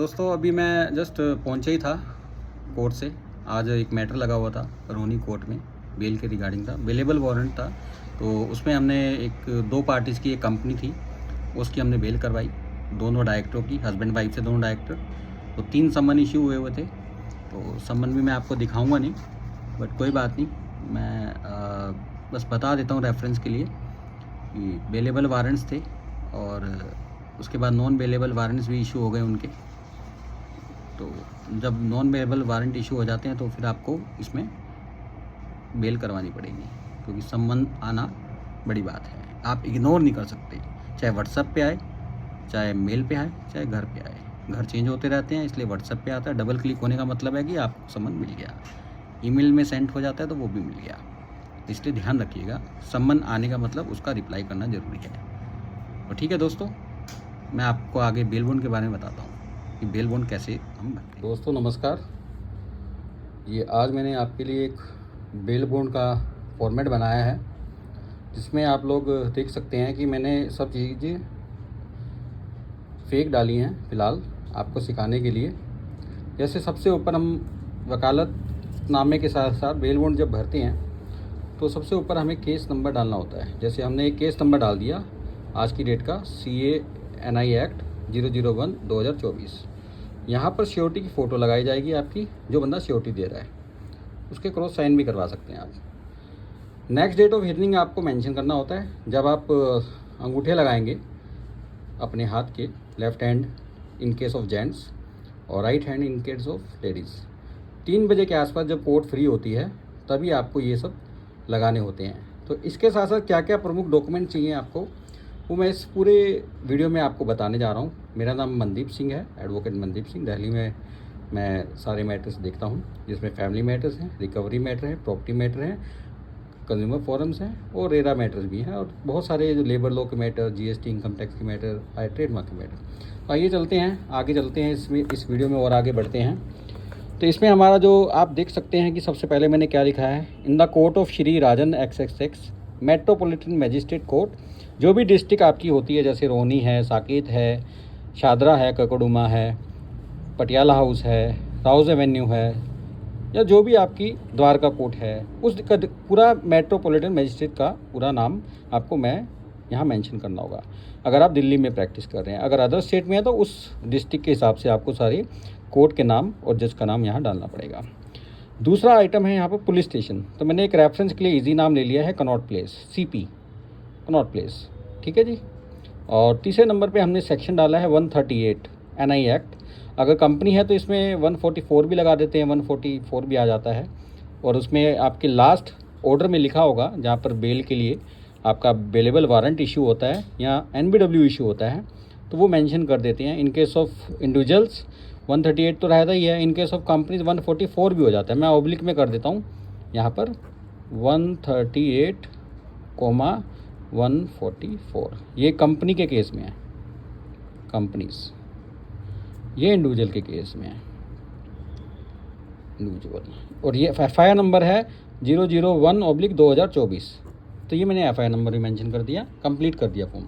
दोस्तों अभी मैं जस्ट पहुंचा ही था कोर्ट से। आज एक मैटर लगा हुआ था रोनी कोर्ट में, बेल के रिगार्डिंग था, बेलेबल वारंट था। तो उसमें हमने एक दो पार्टीज़ की एक कंपनी थी, उसकी हमने बेल करवाई, दोनों डायरेक्टरों की, हस्बैंड वाइफ से दोनों डायरेक्टर। तो 3 समन इश्यू हुए थे। तो समन भी मैं आपको दिखाऊंगा नहीं, बट कोई बात नहीं, मैं बस बता देता हूँ रेफरेंस के लिए कि बेलेबल वारंट्स थे और उसके बाद नॉन बेलेबल वारंट्स भी इशू हो गए उनके। तो जब नॉन बेलेबल वारंट इशू हो जाते हैं तो फिर आपको इसमें बेल करवानी पड़ेगी, क्योंकि समन आना बड़ी बात है, आप इग्नोर नहीं कर सकते। चाहे व्हाट्सएप पे आए, चाहे मेल पे आए, चाहे घर पे आए। घर चेंज होते रहते हैं, इसलिए व्हाट्सएप पे आता है। डबल क्लिक होने का मतलब है कि आपको समन मिल गया। ईमेल में सेंड हो जाता है तो वो भी मिल गया। इसलिए ध्यान रखिएगा, समन आने का मतलब उसका रिप्लाई करना ज़रूरी है। तो ठीक है दोस्तों, मैं आपको आगे बेल बॉन्ड के बारे में बताता हूँ कि बेल बॉन्ड कैसे हम भरते हैं। दोस्तों नमस्कार, ये आज मैंने आपके लिए एक बेल बॉन्ड का फॉर्मेट बनाया है, जिसमें आप लोग देख सकते हैं कि मैंने सब चीज़ें फेक डाली हैं फ़िलहाल आपको सिखाने के लिए। जैसे सबसे ऊपर हम वकालतनामे के साथ साथ बेल बॉन्ड जब भरते हैं तो सबसे ऊपर हमें केस नंबर डालना होता है। जैसे हमने एक केस नंबर डाल दिया आज की डेट का, CANI एक्ट 001/2024। यहाँ पर श्योरिटी की फ़ोटो लगाई जाएगी आपकी, जो बंदा श्योरिटी दे रहा है उसके क्रॉस साइन भी करवा सकते हैं आप। नेक्स्ट डेट ऑफ हियरिंग आपको मेंशन करना होता है। जब आप अंगूठे लगाएंगे अपने हाथ के, left hand in case of gents और right hand in case of ladies, 3 बजे के आसपास जब कोर्ट फ्री होती है तभी आपको ये सब लगाने होते हैं। तो इसके साथ साथ क्या क्या प्रमुख डॉक्यूमेंट चाहिए आपको, वो मैं इस पूरे वीडियो में आपको बताने जा रहा हूँ। मेरा नाम मनदीप सिंह है, एडवोकेट मनदीप सिंह। दिल्ली में मैं सारे मैटर्स देखता हूँ, जिसमें फैमिली मैटर्स हैं, रिकवरी मैटर है, प्रॉपर्टी मैटर हैं, कंज्यूमर फोरम्स हैं और रेरा मैटर्स भी हैं, और बहुत सारे जो लेबर लॉ के मैटर, GST इनकम टैक्स के मैटर, ट्रेडमार्क के मैटर। तो आइए चलते हैं, आगे चलते हैं इसमें, इस वीडियो में और आगे बढ़ते हैं। तो इसमें हमारा जो आप देख सकते हैं कि सबसे पहले मैंने क्या लिखा है, इन the court of Shri Rajan XXX metropolitan magistrate court. जो भी डिस्ट्रिक्ट आपकी होती है, जैसे रोहनी है, साकेत है, शादरा है, ककोडुमा है, पटियाला हाउस है, राउज एवेन्यू है, या जो भी आपकी द्वारका कोर्ट है, उस पूरा मेट्रोपॉलिटन मजिस्ट्रेट का पूरा नाम आपको मैं यहाँ मेंशन करना होगा। अगर आप दिल्ली में प्रैक्टिस कर रहे हैं, अगर अदर स्टेट में है तो उस डिस्ट्रिक्ट के हिसाब से आपको सारे कोर्ट के नाम और जज का नाम यहाँ डालना पड़ेगा। दूसरा आइटम है यहाँ पर पुलिस स्टेशन। तो मैंने एक रेफरेंस के लिए इजी नाम ले लिया है, Connaught place, CP Connaught place, ठीक है जी। और तीसरे नंबर पे हमने सेक्शन डाला है 138 NI एक्ट। अगर कंपनी है तो इसमें 144 भी लगा देते हैं, 144 भी आ जाता है। और उसमें आपके लास्ट ऑर्डर में लिखा होगा, जहाँ पर बेल के लिए आपका बेलेबल वारंट इशू होता है या NBW इशू होता है, तो वो मेंशन कर देते हैं। इन केस ऑफ इंडिविजुअल्स 138 तो रहता ही है, इन केस ऑफ कंपनीज 144 भी हो जाता है। मैं ऑब्लिक में कर देता हूँ यहाँ पर 138,144, ये कंपनी के केस में है, कंपनीज। ये इंडिविजुअल के केस में है, इंडिविजुअल। और ये FIR नंबर है 001/2024। तो ये मैंने FIR नंबर भी मेंशन कर दिया, कंप्लीट कर दिया फॉर्म।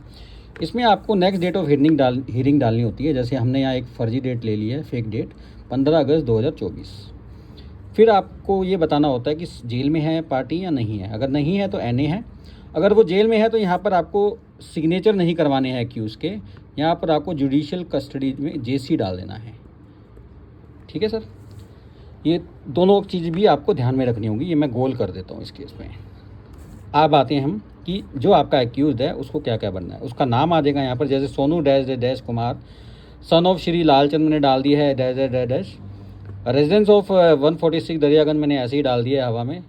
इसमें आपको नेक्स्ट डेट ऑफ हियरिंग डालनी होती है। जैसे हमने यहाँ एक फर्जी डेट ले ली है, फेक डेट 15 अगस्त 2024। फिर आपको ये बताना होता है कि जेल में है पार्टी या नहीं है। अगर नहीं है तो NA है, अगर वो जेल में है तो यहाँ पर आपको सिग्नेचर नहीं करवाने हैं एक्यूज़ के, यहाँ पर आपको जुडिशियल कस्टडी में JC डाल देना है, ठीक है सर। ये दोनों चीज़ भी आपको ध्यान में रखनी होगी, ये मैं गोल कर देता हूँ इस केस में। अब आते हैं हम कि जो आपका एक्यूज़ है उसको क्या क्या बनना है। उसका नाम आ जाएगा यहाँ पर, जैसे Sonu dash Kumar sun of Shri Lalchand मैंने डाल दिया है डैश। रेजिडेंस ऑफ 146 दरियागंज मैंने ऐसे ही डाल दिया है हवा में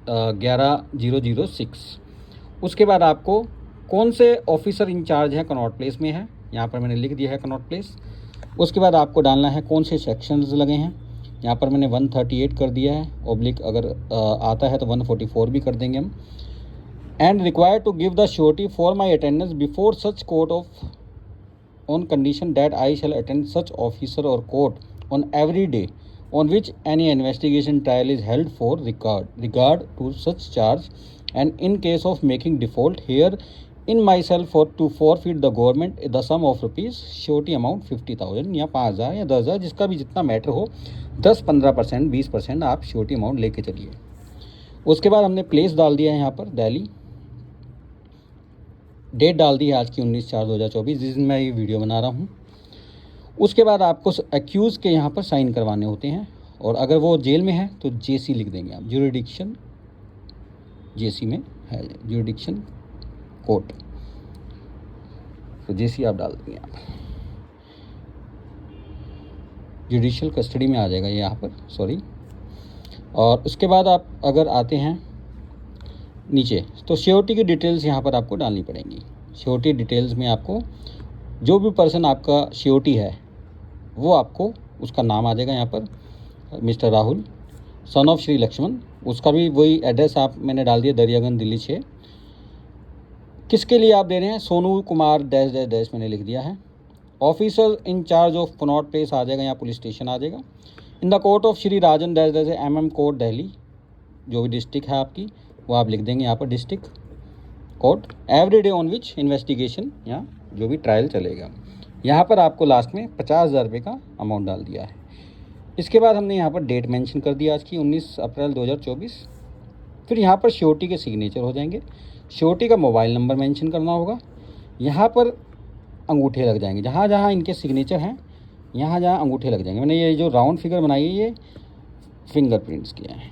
11/006। उसके बाद आपको कौन से ऑफिसर इंचार्ज हैं कनॉट प्लेस में है, यहाँ पर मैंने लिख दिया है कनॉट प्लेस। उसके बाद आपको डालना है कौन से सेक्शंस लगे हैं, यहाँ पर मैंने 138 कर दिया है, ऑब्लिक अगर आता है तो 144 भी कर देंगे हम। And required to give the surety for my attendance before such court of on condition that I shall attend such officer or court on every day on which any investigation trial is held for regard to such charge, and in case of making default here in myself for to forfeit the government the sum of rupees surety amount 50,000 या 5,000 या 10,000, जिसका भी जितना matter हो, 10-15%, 20% आप surety amount लेके चलिए। उसके बाद हमने प्लेस डाल दिया है यहाँ पर दिल्ली, डेट डाल दी है आज की 19/4/2024, जिस दिन मैं ये वीडियो बना रहा हूँ। उसके बाद आपको एक्यूज़ के यहाँ पर साइन करवाने होते हैं, और अगर वो जेल में है तो जेसी लिख देंगे आप, ज्यूरिडिक्शन जेसी में है, ज्यूरिडिक्शन कोर्ट, तो जेसी आप डाल देंगे आप, जुडिशियल कस्टडी में आ जाएगा ये यहाँ पर, सॉरी। और उसके बाद आप अगर आते हैं नीचे तो श्योरिटी की डिटेल्स यहाँ पर आपको डालनी पड़ेंगी। श्योरिटी डिटेल्स में आपको जो भी पर्सन आपका श्योरिटी है वो आपको उसका नाम आ जाएगा यहाँ पर, mister Rahul son of Shri Lakshman, उसका भी वही एड्रेस आप मैंने डाल दिया, दरियागंज दिल्ली 6। किसके लिए आप दे रहे हैं, Sonu Kumar dash dash dash मैंने लिख दिया है। Officer in charge of Connaught Place आ जाएगा, यहाँ पुलिस स्टेशन आ जाएगा। In the court of Shri Rajan dash dash MM court Delhi, जो भी डिस्ट्रिक्ट है आपकी वो आप लिख देंगे यहाँ पर, district court, every day on which investigation या जो भी ट्रायल चलेगा। यहाँ पर आपको लास्ट में 50,000 रुपये का अमाउंट डाल दिया है। इसके बाद हमने यहाँ पर डेट मेंशन कर दिया आज की 19 अप्रैल 2024। फिर यहाँ पर श्योरिटी के सिग्नेचर हो जाएंगे, श्योरिटी का मोबाइल नंबर मेंशन करना होगा, यहाँ पर अंगूठे लग जाएंगे, जहाँ जहाँ इनके सिग्नेचर हैं यहाँ जहाँ अंगूठे लग जाएंगे। मैंने ये जो राउंड फिगर बनाई है ये फिंगरप्रिंट्स किए हैं,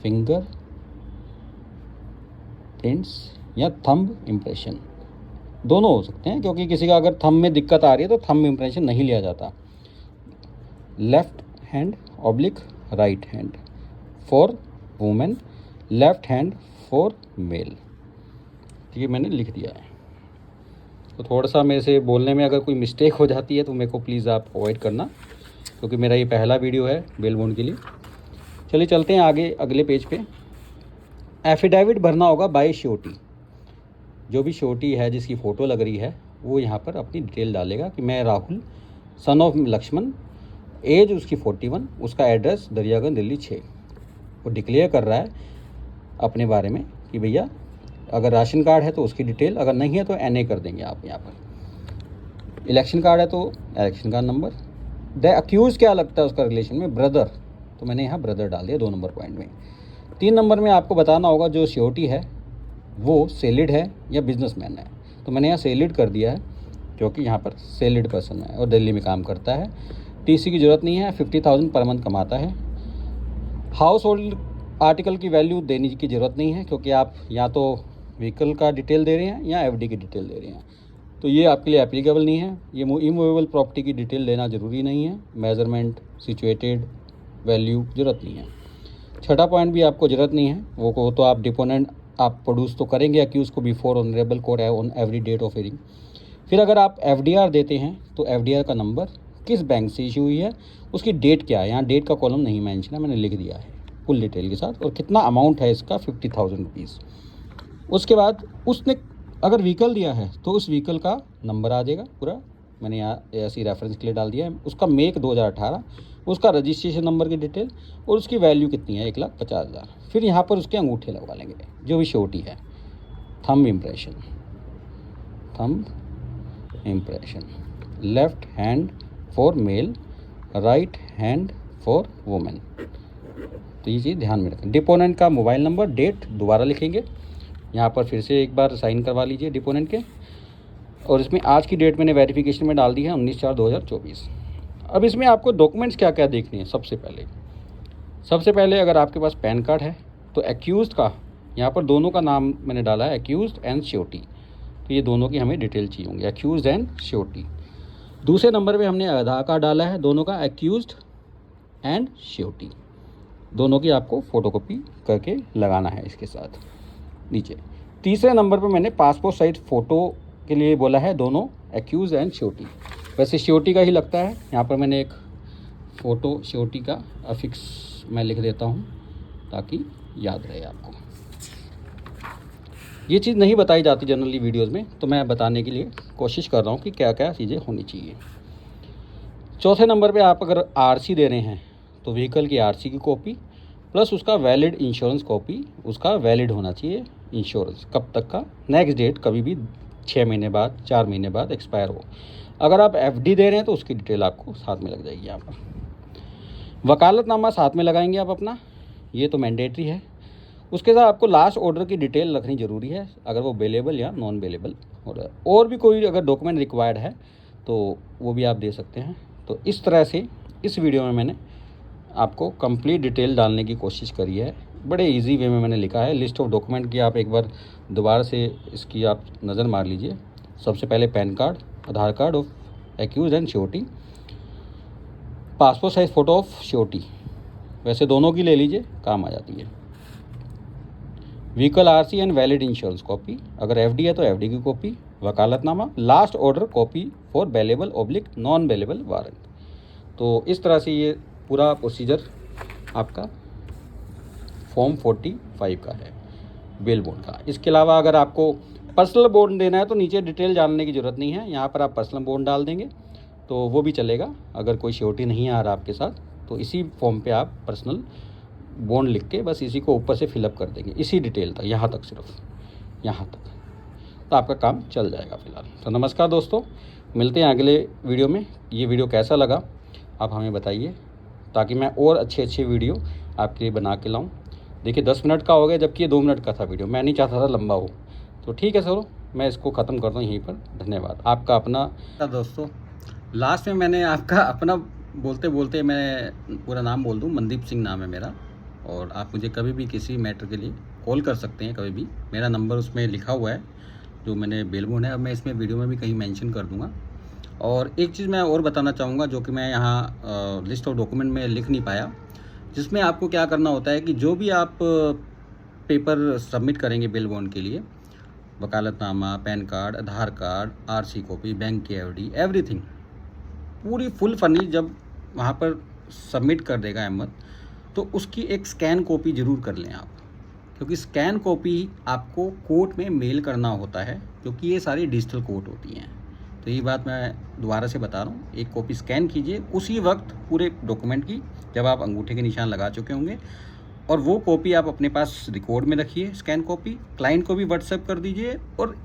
फिंगर प्रिंट्स या थंब इम्प्रेशन दोनों हो सकते हैं, क्योंकि किसी का अगर थंब में दिक्कत आ रही है तो थंब इम्प्रेशन नहीं लिया जाता। Left hand oblique right hand for women, left hand for male, ये मैंने लिख दिया है। तो थोड़ा सा मेरे से बोलने में अगर कोई मिस्टेक हो जाती है तो मेरे को प्लीज़ आप अवॉइड करना, क्योंकि मेरा ये पहला वीडियो है बेल बॉन्ड के लिए। चलिए चलते हैं आगे अगले पेज पे। एफिडेविट भरना होगा बाय श्योरिटी, जो भी श्योरिटी है जिसकी फ़ोटो लग रही है वो यहाँ पर अपनी डिटेल डालेगा कि मैं Rahul son of Lakshman, age उसकी 41, उसका एड्रेस दरियागंज दिल्ली 6। वो डिक्लेयर कर रहा है अपने बारे में कि भैया अगर राशन कार्ड है तो उसकी डिटेल, अगर नहीं है तो NA कर देंगे आप यहाँ पर। इलेक्शन कार्ड है तो election card number. The accuse क्या लगता है उसका रिलेशन में, ब्रदर, तो मैंने यहाँ ब्रदर डाल दिया 2 नंबर पॉइंट में। 3 नंबर में आपको बताना होगा जो श्योरिटी है वो सेलिड है या बिजनेसमैन है, तो मैंने यहाँ सेलिड कर दिया है क्योंकि यहाँ पर सेलिड पर्सन है और दिल्ली में काम करता है। TC की ज़रूरत नहीं है, 50,000 पर मंथ कमाता है। हाउस होल्ड आर्टिकल की वैल्यू देने की ज़रूरत नहीं है, क्योंकि आप या तो व्हीकल का डिटेल दे रहे हैं या FD की डिटेल दे रहे हैं, तो ये आपके लिए एप्लीकेबल नहीं है। ये इमूवेबल प्रॉपर्टी की डिटेल देना ज़रूरी नहीं है, मेजरमेंट, सिचुएटेड वैल्यू ज़रूरत नहीं है। छठा पॉइंट भी आपको ज़रूरत नहीं है, वो तो आप डिपोनेंट आप प्रोड्यूस तो करेंगे अक्यूज़ को before honourable court on every date of hearing. फिर अगर आप FDR देते हैं तो FDR का नंबर, किस बैंक से इशू हुई है, उसकी डेट क्या है, यहाँ डेट का कॉलम नहीं मेंशन है, मैंने लिख दिया है फुल डिटेल के साथ, और कितना अमाउंट है इसका 50,000 रुपीज़। उसके बाद उसने अगर व्हीकल दिया है तो उस व्हीकल का नंबर आ जाएगा पूरा, मैंने यहाँ ऐसी रेफरेंस के लिए डाल दिया है। उसका मेक 2018, उसका रजिस्ट्रेशन नंबर की डिटेल, और उसकी वैल्यू कितनी है 1,50,000। फिर यहाँ पर उसके अंगूठे लगवा लेंगे जो भी श्योरिटी है। Thumb impression, thumb impression, left hand for male, right hand for women, तो ये चीज़ ध्यान में रखें। डिपोनेंट का मोबाइल नंबर, डेट दोबारा लिखेंगे यहाँ पर, फिर से एक बार साइन करवा लीजिए डिपोनेंट के। और इसमें आज की डेट मैंने वेरिफिकेशन में डाल दी है 19/4/2024। अब इसमें आपको डॉक्यूमेंट्स क्या क्या देखने हैं। सबसे पहले अगर आपके पास पैन कार्ड है तो एक्यूज़ का, यहाँ पर दोनों का नाम मैंने डाला है, एक्यूज़ एंड श्योरिटी, तो ये दोनों की हमें डिटेल चाहिए होंगी, एक्यूज़ एंड श्योरिटी। दूसरे नंबर पे हमने आधार कार्ड डाला है दोनों का, एक्यूज़ड एंड श्योरिटी, दोनों की आपको फ़ोटोकॉपी करके लगाना है इसके साथ नीचे। तीसरे नंबर पे मैंने पासपोर्ट साइज फ़ोटो के लिए बोला है, दोनों एक्यूज़ एंड श्योरिटी। वैसे श्योरिटी का ही लगता है, यहाँ पर मैंने एक फ़ोटो श्योरिटी का अफिक्स मैं लिख देता हूँ ताकि याद रहे आपको। ये चीज़ नहीं बताई जाती जनरली वीडियोज़ में, तो मैं बताने के लिए कोशिश कर रहा हूँ कि क्या क्या चीज़ें होनी चाहिए। चौथे नंबर पे आप अगर RC दे रहे हैं तो व्हीकल की RC की कॉपी प्लस उसका वैलिड इंश्योरेंस कॉपी, उसका वैलिड होना चाहिए, इंश्योरेंस कब तक का, नेक्स्ट डेट कभी भी 6 महीने बाद, 4 महीने बाद एक्सपायर हो। अगर आप एफडी दे रहे हैं तो उसकी डिटेल आपको साथ में लग जाएगी यहाँ पर। वकालतनामा साथ में लगाएंगे आप अपना, ये तो मैंडेटरी है। उसके साथ आपको लास्ट ऑर्डर की डिटेल रखनी ज़रूरी है, अगर वो अवेलेबल या नॉन अवेलेबल ऑर्डर, और भी कोई अगर डॉक्यूमेंट रिक्वायर्ड है तो वो भी आप दे सकते हैं। तो इस तरह से इस वीडियो में मैंने आपको कंप्लीट डिटेल डालने की कोशिश करी है। बड़े इजी वे में मैंने लिखा है। लिस्ट ऑफ डॉक्यूमेंट की आप एक बार दोबारा से इसकी आप नज़र मार लीजिए। सबसे पहले PAN card, Aadhaar card of accused and surety, passport size photo of surety, वैसे दोनों की ले लीजिए, काम आ जाती है। Vehicle RC and valid insurance copy, अगर एफडी है तो एफडी की कॉपी, वकालतनामा, last order copy for bailable oblique non bailable warrant. तो इस तरह से ये पूरा प्रोसीजर आपका फॉर्म 45 का है, बेल बॉन्ड का। इसके अलावा अगर आपको पर्सनल बॉन्ड देना है तो नीचे डिटेल जानने की ज़रूरत नहीं है, यहाँ पर आप पर्सनल बॉन्ड डाल देंगे तो वो भी चलेगा। अगर कोई श्योरिटी नहीं आ रहा आपके साथ तो इसी फॉर्म पे आप पर्सनल बॉन्ड लिख के बस इसी को ऊपर से फिलअप कर देंगे, इसी डिटेल तक, यहाँ तक, सिर्फ यहाँ तक, तो आपका काम चल जाएगा फिलहाल। तो नमस्कार दोस्तों, मिलते हैं अगले वीडियो में। ये वीडियो कैसा लगा आप हमें बताइए, ताकि मैं और अच्छे वीडियो आपके लिए बना के लाऊं। देखिए 10 मिनट का हो गया, जबकि ये 2 मिनट का था वीडियो, मैं नहीं चाहता था लंबा हो। तो ठीक है चलो, मैं इसको ख़त्म करता हूँ यहीं पर। धन्यवाद आपका अपना। दोस्तों लास्ट में मैंने आपका अपना बोलते बोलते मैं पूरा नाम बोल दूँ, मनदीप सिंह नाम है मेरा, और आप मुझे कभी भी किसी मैटर के लिए कॉल कर सकते हैं कभी भी। मेरा नंबर उसमें लिखा हुआ है जो मैंने बेल बॉन्ड है, अब मैं इसमें वीडियो में भी कहीं मेंशन कर दूंगा। और एक चीज़ मैं और बताना चाहूँगा जो कि मैं यहाँ लिस्ट ऑफ डॉक्यूमेंट में लिख नहीं पाया, जिसमें आपको क्या करना होता है कि जो भी आप पेपर सबमिट करेंगे बेल बॉन्ड के लिए, वकालतनामा, pan card, Aadhaar card, RC copy, bank की एफडी, एवरीथिंग पूरी फुल फर्निश जब वहाँ पर सबमिट कर देगा अहमद, तो उसकी एक स्कैन कॉपी ज़रूर कर लें आप, क्योंकि स्कैन कॉपी आपको कोर्ट में मेल करना होता है, क्योंकि ये सारी डिजिटल कोर्ट होती हैं। तो ये बात मैं दोबारा से बता रहा हूँ, एक कॉपी स्कैन कीजिए उसी वक्त पूरे डॉक्यूमेंट की, जब आप अंगूठे के निशान लगा चुके होंगे, और वो कॉपी आप अपने पास रिकॉर्ड में रखिए, स्कैन कॉपी क्लाइंट को भी व्हाट्सएप कर दीजिए, और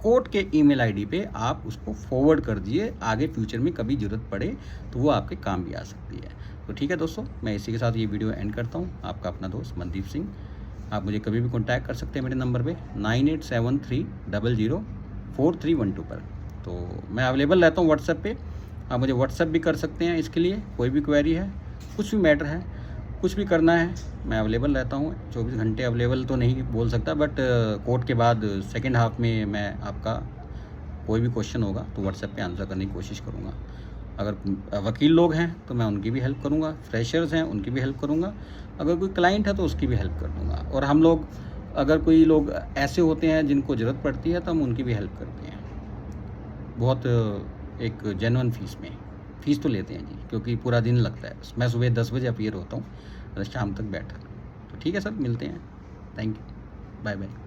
कोर्ट के ईमेल आईडी पे आप उसको फॉरवर्ड कर दीजिए। आगे फ्यूचर में कभी ज़रूरत पड़े तो वो आपके काम भी आ सकती है। तो ठीक है दोस्तों, मैं इसी के साथ ये वीडियो एंड करता हूँ। आपका अपना दोस्त मनदीप सिंह। आप मुझे कभी भी कॉन्टैक्ट कर सकते हैं मेरे नंबर पे 9873004312 पर। तो मैं अवेलेबल रहता हूँ व्हाट्सएप पे, आप मुझे व्हाट्सएप भी कर सकते हैं इसके लिए। कोई भी क्वेरी है, कुछ भी मैटर है, कुछ भी करना है, मैं अवेलेबल रहता हूँ 24 घंटे। अवेलेबल तो नहीं बोल सकता, बट कोर्ट के बाद सेकेंड हाफ में मैं आपका कोई भी क्वेश्चन होगा तो व्हाट्सएप पे आंसर करने की कोशिश करूँगा। अगर वकील लोग हैं तो मैं उनकी भी हेल्प करूँगा, फ्रेशर्स हैं उनकी भी हेल्प करूँगा, अगर कोई क्लाइंट है तो उसकी भी हेल्प कर दूँगा। और हम लोग, अगर कोई लोग ऐसे होते हैं जिनको ज़रूरत पड़ती है तो हम उनकी भी हेल्प करते हैं, बहुत एक जेन्युइन फ़ीस तो लेते हैं जी, क्योंकि पूरा दिन लगता है। मैं सुबह 10 बजे अपीयर होता हूँ और शाम तक बैठा। तो ठीक है सर, मिलते हैं। Thank you, bye bye.